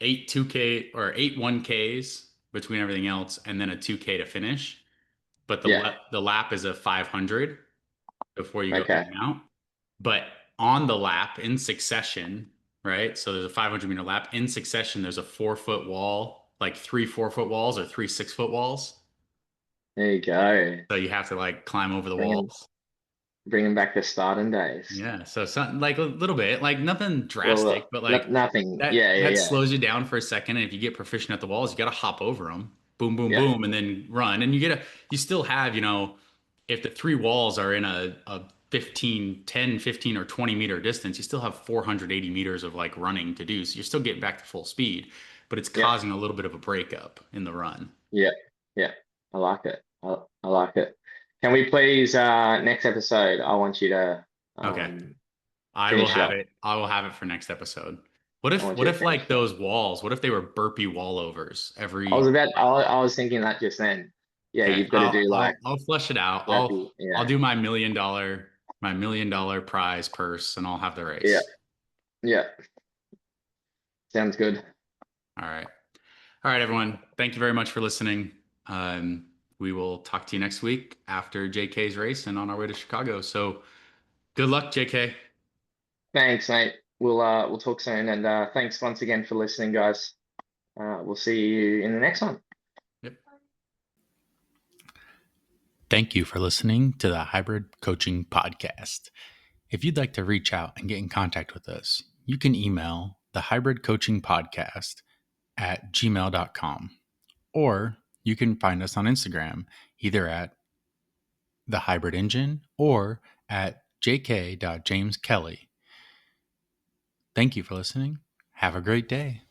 eight 2K or eight 1Ks between everything else, and then a 2K to finish. But Yeah. the lap is a 500 before you go in Okay. and out. But on the lap in succession, right? So there's a 500-meter lap in succession. There's a 4 foot wall, like three 4 foot walls or three 6 foot walls. There you go. So you have to like climb over the Bringing walls. bringing back the Spartan days. Yeah, so something like a little bit, like nothing Well, drastic, but no, like nothing. that Yeah. Yeah. that Yeah. slows you down for a second. And if you get proficient at the walls, you got to hop over them, boom, boom, Yeah. boom, and then run. And you still have, if the three walls are in a 15, 10, 15, or 20 meter distance, you still have 480 meters of like running to do. So you're still getting back to full speed, but it's Yeah. causing a little bit of a breakup in the run. Yeah. Yeah. I like it. I like it. Can we please next episode? I want you to Okay. I will finish it have up. it. I will have it for next episode. What I if want what you to if finish like it up. those walls, what if they were burpee wallovers I was every about. lap? I was thinking that just then. Yeah, Okay, you've got to do like I'll flesh it out. I'll burpee. Yeah. I'll do my $1 million prize purse, and I'll have the Yeah. race. Yeah. Sounds good. All right. All right, everyone. Thank you very much for listening. We will talk to you next week after JK's race and on our way to Chicago. So good luck, JK. Thanks, mate. We'll talk soon, and thanks once again for listening, guys. We'll see you in the next one. Yep. Thank you for listening to the Hybrid Coaching Podcast. If you'd like to reach out and get in contact with us, you can email the Hybrid Coaching Podcast at gmail.com, or you can find us on Instagram, either at the Hybrid Engine or at jk.jameskelly. Thank you for listening. Have a great day.